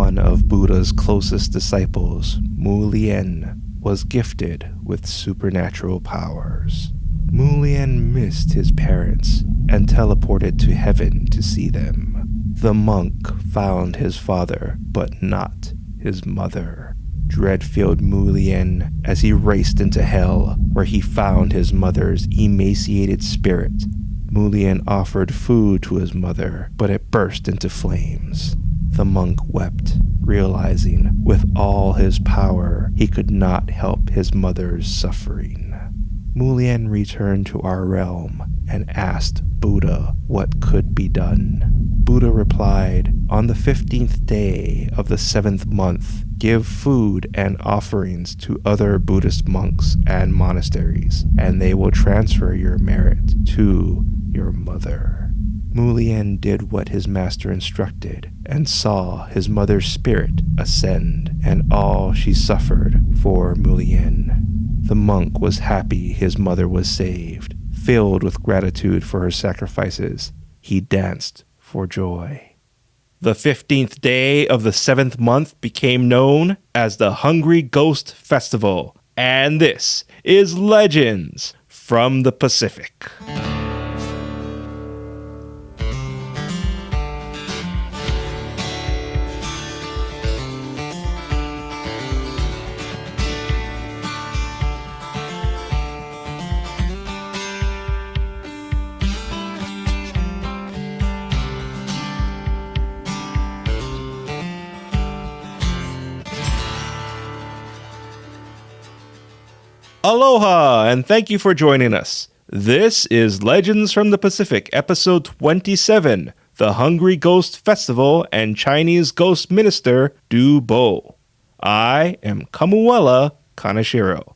one of Buddha's closest disciples, Mu Lien, was gifted with supernatural powers. Mu Lien missed his parents and teleported to heaven to see them. The monk found his father, but not his mother. Dread filled Mu Lien as he raced into hell, where he found his mother's emaciated spirit. Mu Lien offered food to his mother, but it burst into flames. The monk wept, realizing with all his power he could not help his mother's suffering. Mu Lien returned to our realm and asked Buddha what could be done. Buddha replied, "On the 15th day of the 7th month, give food and offerings to other Buddhist monks and monasteries, and they will transfer your merit to your mother." Mu Lien did what his master instructed and saw his mother's spirit ascend and all she suffered for Mu Lien. The monk was happy his mother was saved. Filled with gratitude for her sacrifices, he danced for joy. The 15th day of the 7th month became known as the Hungry Ghost Festival, and this is Legends from the Pacific. Aloha, and thank you for joining us. This is Legends from the Pacific, episode 27, The Hungry Ghost Festival and Chinese Ghost Minister Du Bo. I am Kamuela Kaneshiro.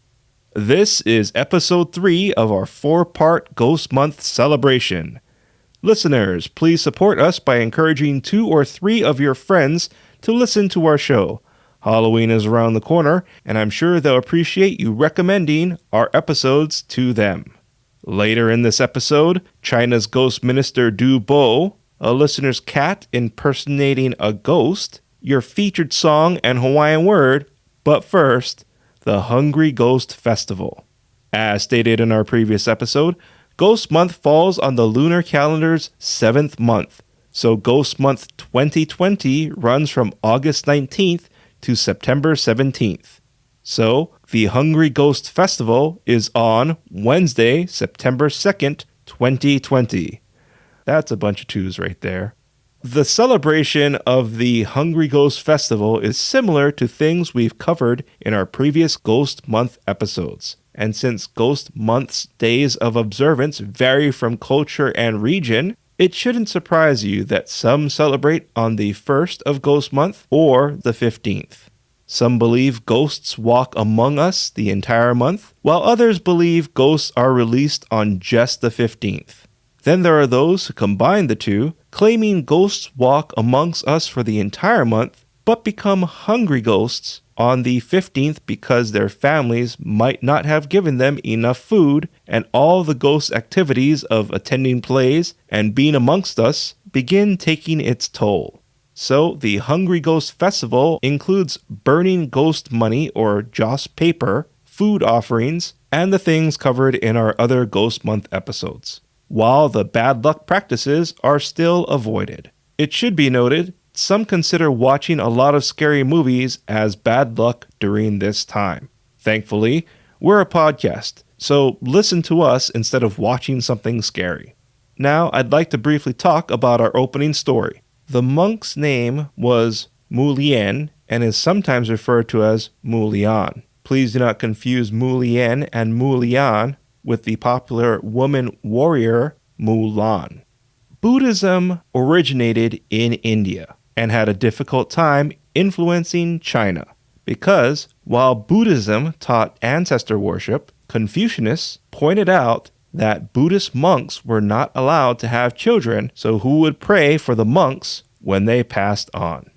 This is episode 3 of our 4-part Ghost Month celebration. Listeners, please support us by encouraging 2 or 3 of your friends to listen to our show. Halloween is around the corner, and I'm sure they'll appreciate you recommending our episodes to them. Later in this episode, China's Ghost Minister Du Bo, a listener's cat impersonating a ghost, your featured song and Hawaiian word, but first, the Hungry Ghost Festival. As stated in our previous episode, Ghost Month falls on the lunar calendar's 7th month, so Ghost Month 2020 runs from August 19th to September 17th. So, the Hungry Ghost Festival is on Wednesday, September 2nd, 2020. That's a bunch of twos right there. The celebration of the Hungry Ghost Festival is similar to things we've covered in our previous Ghost Month episodes. And since Ghost Month's days of observance vary from culture and region, it shouldn't surprise you that some celebrate on the 1st of Ghost Month or the 15th. Some believe ghosts walk among us the entire month, while others believe ghosts are released on just the 15th. Then there are those who combine the two, claiming ghosts walk amongst us for the entire month, but become hungry ghosts on the 15th because their families might not have given them enough food, and all the ghost activities of attending plays and being amongst us begin taking its toll. So the Hungry Ghost Festival includes burning ghost money or joss paper, food offerings, and the things covered in our other Ghost Month episodes, while the bad luck practices are still avoided. It should be noted, some consider watching a lot of scary movies as bad luck during this time. Thankfully, we're a podcast, so listen to us instead of watching something scary. Now, I'd like to briefly talk about our opening story. The monk's name was Mu Lien and is sometimes referred to as Mu Lian. Please do not confuse Mu Lien and Mu Lian with the popular woman warrior Mulan. Buddhism originated in India and had a difficult time influencing China because while Buddhism taught ancestor worship, Confucianists pointed out that Buddhist monks were not allowed to have children, so who would pray for the monks when they passed on?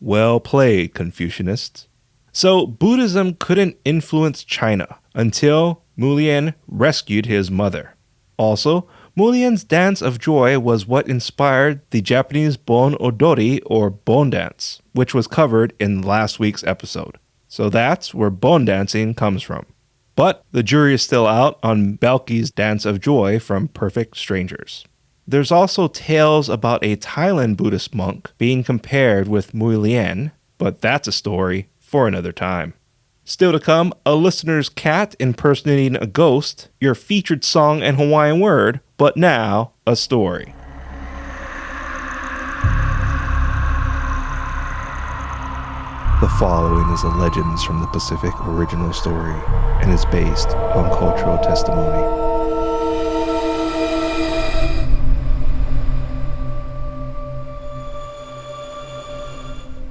Well played, Confucianists. So Buddhism couldn't influence China until Mu Lien rescued his mother. Also, Mulian's dance of joy was what inspired the Japanese bon odori or bone dance, which was covered in last week's episode. So that's where bone dancing comes from. But the jury is still out on Balki's dance of joy from Perfect Strangers. There's also tales about a Thailand Buddhist monk being compared with Mulian, but that's a story for another time. Still to come, a listener's cat impersonating a ghost, your featured song and Hawaiian word, but now a story. The following is a Legends from the Pacific original story and is based on cultural testimony.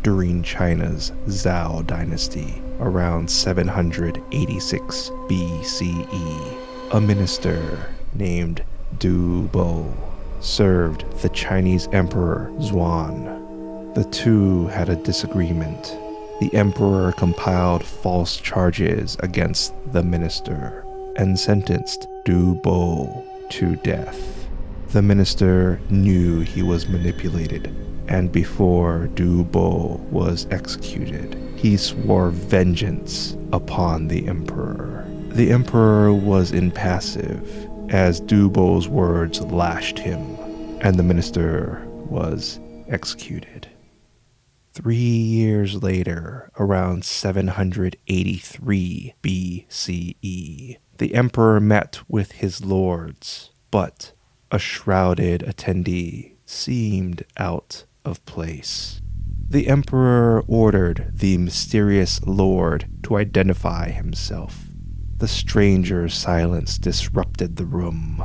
During China's Zhou dynasty, around 786 BCE, a minister named Du Bo served the Chinese Emperor Xuan. The two had a disagreement. The emperor compiled false charges against the minister and sentenced Du Bo to death. The minister knew he was manipulated, and before Du Bo was executed, he swore vengeance upon the emperor. The emperor was impassive as Du Bo's words lashed him, and the minister was executed. 3 years later, around 783 BCE, the emperor met with his lords, but a shrouded attendee seemed out of place. The emperor ordered the mysterious lord to identify himself. The stranger's silence disrupted the room.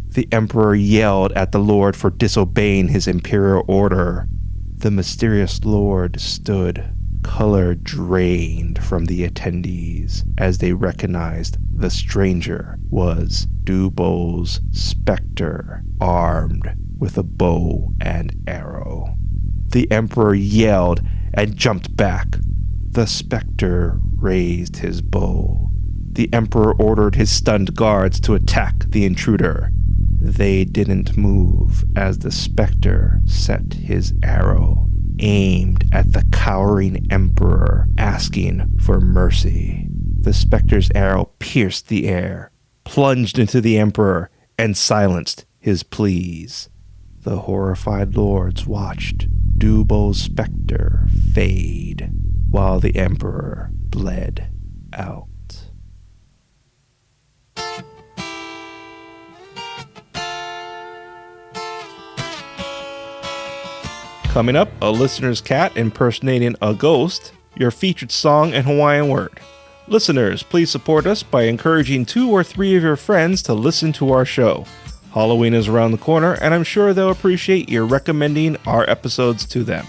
The emperor yelled at the lord for disobeying his imperial order. The mysterious lord stood, color drained from the attendees as they recognized the stranger was Du Bo's specter, armed with a bow and arrow. The emperor yelled and jumped back. The specter raised his bow. The emperor ordered his stunned guards to attack the intruder. They didn't move as the specter set his arrow, aimed at the cowering emperor, asking for mercy. The specter's arrow pierced the air, plunged into the emperor, and silenced his pleas. The horrified lords watched Du Bo's specter fade while the emperor bled out. Coming up, a listener's cat impersonating a ghost, your featured song and Hawaiian word. Listeners, please support us by encouraging 2 or 3 of your friends to listen to our show. Halloween is around the corner, and I'm sure they'll appreciate your recommending our episodes to them.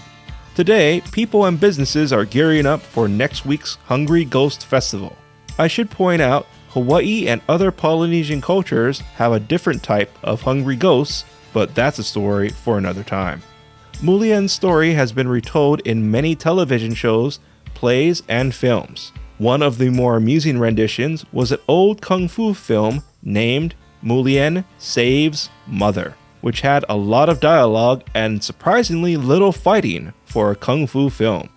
Today, people and businesses are gearing up for next week's Hungry Ghost Festival. I should point out, Hawaii and other Polynesian cultures have a different type of hungry ghosts, but that's a story for another time. Mulian's story has been retold in many television shows, plays, and films. One of the more amusing renditions was an old kung fu film named Mulian Saves Mother, which had a lot of dialogue and surprisingly little fighting for a kung fu film.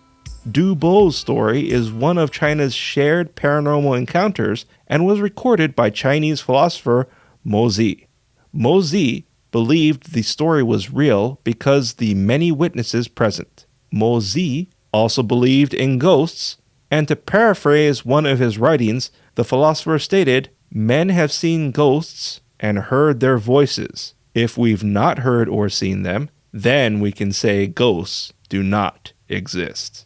Du Bo's story is one of China's shared paranormal encounters and was recorded by Chinese philosopher Mo Zi. Mo Zi believed the story was real because the many witnesses present. Mo Zi also believed in ghosts, and to paraphrase one of his writings, the philosopher stated, "Men have seen ghosts and heard their voices. If we've not heard or seen them, then we can say ghosts do not exist."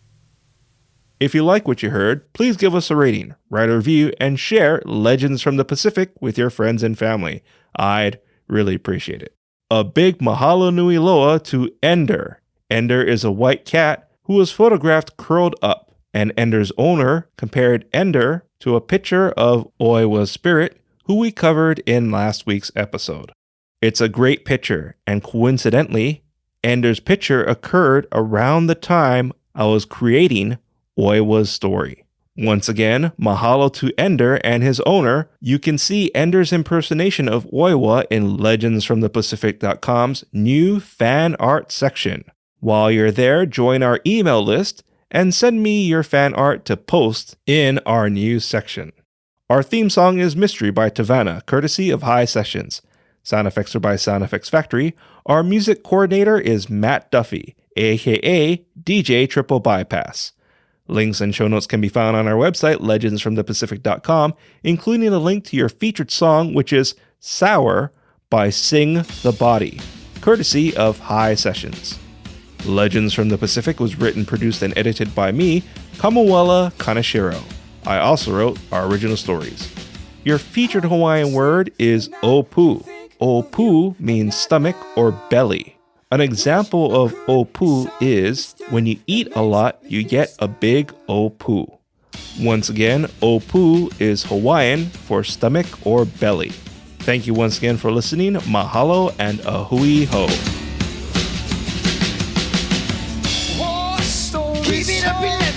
If you like what you heard, please give us a rating, write a review, and share Legends from the Pacific with your friends and family. I'd really appreciate it. A big mahalo nui loa to Ender. Ender is a white cat who was photographed curled up, and Ender's owner compared Ender to a picture of Oiwa's spirit, who we covered in last week's episode. It's a great picture, and coincidentally, Ender's picture occurred around the time I was creating Oiwa's story. Once again, mahalo to Ender and his owner. You can see Ender's impersonation of Oiwa in legendsfromthepacific.com's new fan art section. While you're there, join our email list and send me your fan art to post in our news section. Our theme song is Mystery by Tavana, courtesy of High Sessions. Sound effects are by Sound Effects Factory. Our music coordinator is Matt Duffy, aka DJ TripleBypass. Links and show notes can be found on our website, legendsfromthepacific.com, including a link to your featured song, which is Sour by Sing the Body, courtesy of High Sessions. Legends from the Pacific was written, produced, and edited by me, Kamuela Kaneshiro. I also wrote our original stories. Your featured Hawaiian word is opu. Opu means stomach or belly. An example of opu is when you eat a lot, you get a big opu. Once again, opu is Hawaiian for stomach or belly. Thank you once again for listening. Mahalo and a hui ho. Keep it up in